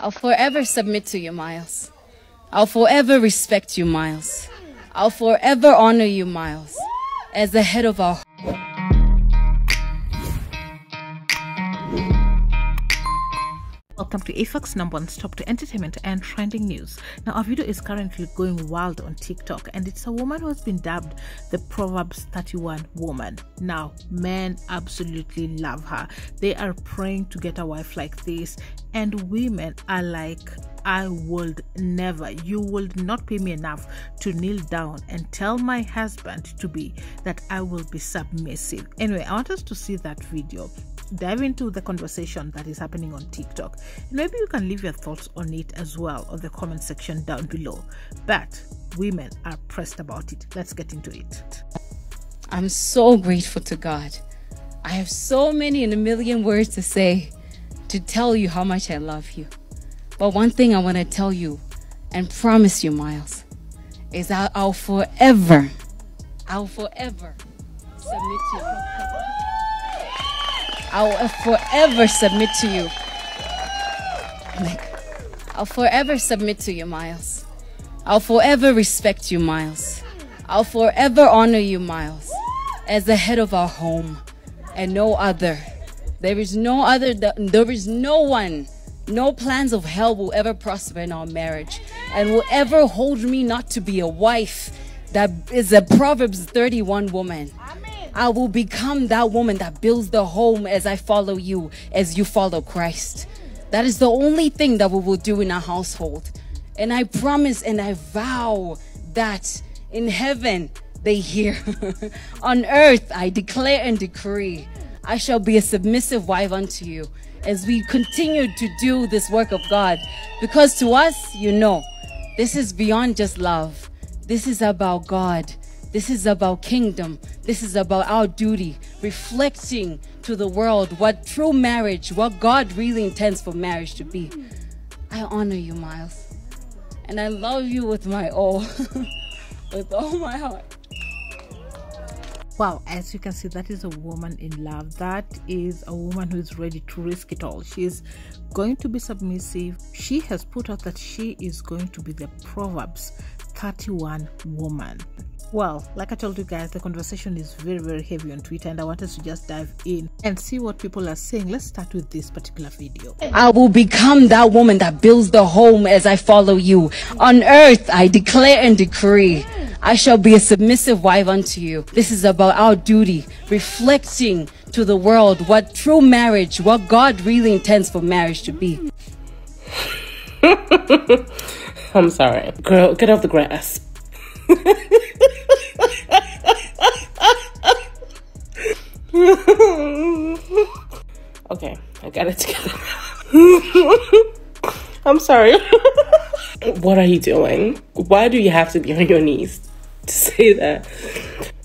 I'll forever submit to you, Miles. I'll forever respect you, Miles. I'll forever honor you, Miles, as the head of our... Welcome to AFAX #1 stop to entertainment and trending news. Now, our video is currently going wild on TikTok, and it's a woman who has been dubbed the Proverbs 31 woman. Now, men absolutely love her. They are praying to get a wife like this, and women are like, I would never, you would not pay me enough to kneel down and tell my husband to be that I will be submissive. Anyway, I want us to see that video, dive into the conversation that is happening on TikTok, and maybe you can leave your thoughts on it as well on the comment section down below. But women are pressed about it. Let's get into it. I'm so grateful to God. I have so many and a million words to say to tell you how much I love you. But one thing I want to tell you and promise you, Miles, is that I'll forever submit to you. I'll forever submit to you. I'll forever submit to you, Miles. I'll forever respect you, Miles. I'll forever honor you, Miles, as the head of our home and no other. There is no other, there is no one, no plans of hell will ever prosper in our marriage and will ever hold me not to be a wife that is a Proverbs 31 woman. I will become that woman that builds the home as I follow you, as you follow Christ. That is the only thing that we will do in our household. And I promise and I vow that in heaven they hear. On earth I declare and decree, I shall be a submissive wife unto you as we continue to do this work of God. Because to us, you know, this is beyond just love. This is about God. This is about kingdom. This is about our duty, reflecting to the world what true marriage, what God really intends for marriage to be. I honor you, Miles. And I love you with my all, with all my heart. Wow, as you can see, that is a woman in love. That is a woman who is ready to risk it all. She is going to be submissive. She has put out that she is going to be the Proverbs 31 woman. Well, like I told you guys, the conversation is very heavy on Twitter, and I wanted to just dive in and see what people are saying. Let's start with this particular video. I will become that woman that builds the home as I follow you. On earth, I declare and decree, I shall be a submissive wife unto you. This is about our duty, reflecting to the world what true marriage, what God really intends for marriage to be. I'm sorry. Girl, get off the grass. Okay, I got it together. I'm sorry. What are you doing? Why do you have to be on your knees to say that?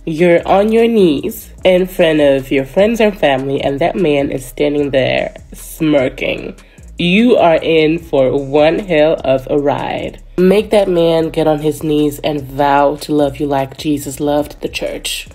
You're on your knees in front of your friends or family, and that man is standing there smirking. You are in for one hell of a ride. Make that man get on his knees and vow to love you like Jesus loved the church.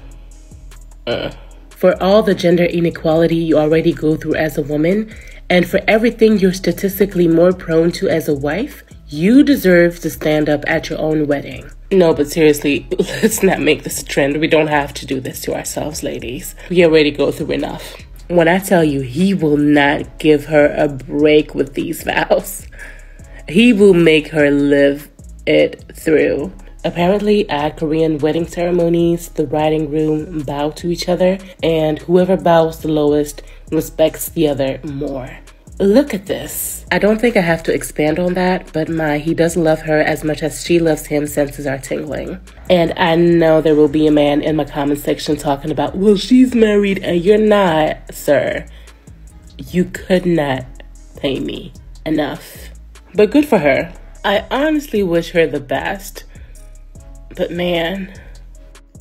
For all the gender inequality you already go through as a woman, and for everything you're statistically more prone to as a wife, you deserve to stand up at your own wedding. No, but seriously, let's not make this a trend. We don't have to do this to ourselves, ladies. We already go through enough. When I tell you, he will not give her a break with these vows. He will make her live it through. Apparently, at Korean wedding ceremonies, the bride and groom bow to each other, and whoever bows the lowest respects the other more. Look at this. I don't think I have to expand on that, but he does love her as much as she loves him. Senses are tingling. And I know there will be a man in my comment section talking about, well, she's married and you're not, sir. You could not pay me enough. But good for her. I honestly wish her the best. But man.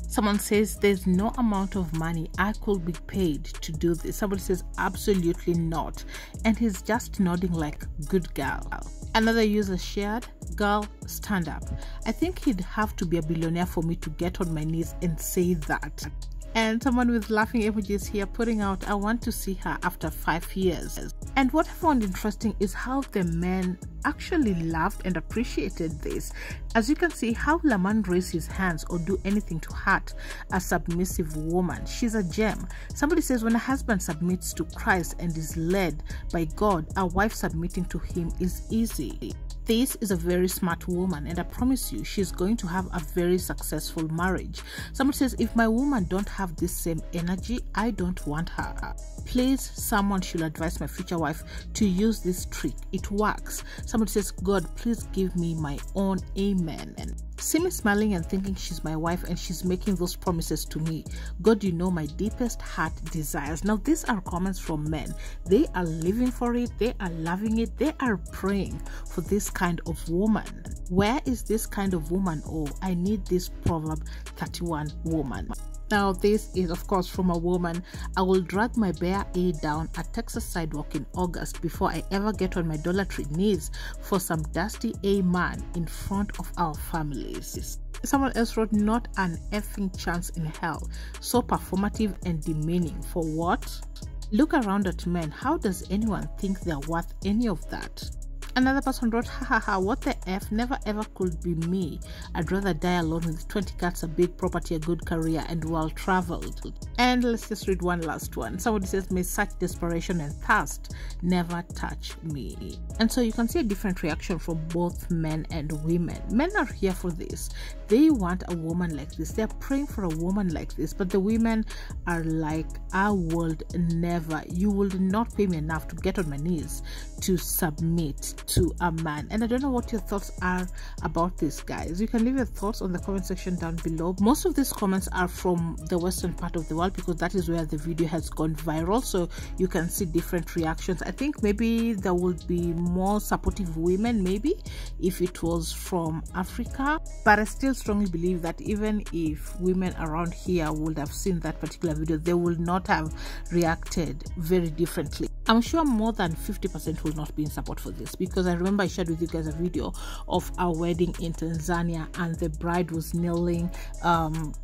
Someone says there's no amount of money I could be paid to do this. Somebody says absolutely not. And he's just nodding like, good girl. Another user shared, girl, stand up. I think he'd have to be a billionaire for me to get on my knees and say that. And someone with laughing emojis here putting out, I want to see her after 5 years. And what I found interesting is how the men actually loved and appreciated this. As you can see, how Laman raise his hands or do anything to hurt a submissive woman. She's a gem. Somebody says when a husband submits to Christ and is led by God, a wife submitting to him is easy. This is a very smart woman, and I promise you she's going to have a very successful marriage. Someone says, if my woman don't have this same energy, I don't want her. Please, someone should advise my future wife to use this trick. It works. Someone says, God, please give me my own. Amen. And see me smiling and thinking she's my wife and she's making those promises to me. God, you know my deepest heart desires. Now, these are comments from men. They are living for it. They are loving it. They are praying for this kind of woman. Where is this kind of woman? Oh, I need this Proverb 31 woman. Now, this is, of course, from a woman. I will drag my bare A down a Texas sidewalk in August before I ever get on my Dollar Tree knees for some dusty A man in front of our families. Someone else wrote, not an effing chance in hell. So performative and demeaning. For what? Look around at men. How does anyone think they're worth any of that? Another person wrote, ha ha ha, what the F, never ever could be me. I'd rather die alone with 20 cats, a big property, a good career, and well traveled. And let's just read one last one. Somebody says, may such desperation and thirst never touch me. And so you can see a different reaction from both men and women. Men are here for this. They want a woman like this. They're praying for a woman like this. But the women are like, I would never, you would not pay me enough to get on my knees to submit to a man. And I don't know what your thoughts are about this, guys. You can leave your thoughts on the comment section down below. Most of these comments are from the western part of the world because that is where the video has gone viral, so you can see different reactions. I think maybe there would be more supportive women maybe if it was from Africa, but I still strongly believe that even if women around here would have seen that particular video, they will not have reacted very differently. I'm sure more than 50% will not be in support for this, because I remember I shared with you guys a video of a wedding in Tanzania and the bride was kneeling,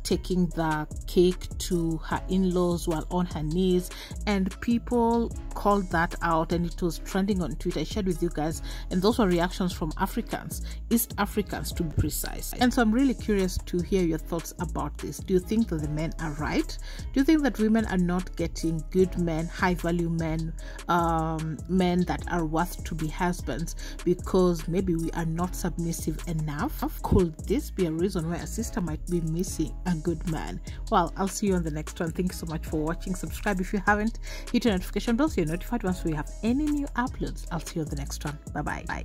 taking the cake to her in-laws while on her knees, and people called that out and it was trending on Twitter. I shared with you guys, and those were reactions from Africans, East Africans to be precise. And so I'm really curious to hear your thoughts about this. Do you think that the men are right? Do you think that women are not getting good men, high value men, men that are worth to be husbands because maybe we are not submissive enough? Could this be a reason why a sister might be missing a good man? Well, I'll see you on the next one. Thank you so much for watching. Subscribe if you haven't. Hit your notification bell so you're notified once we have any new uploads. I'll see you on the next one. Bye bye.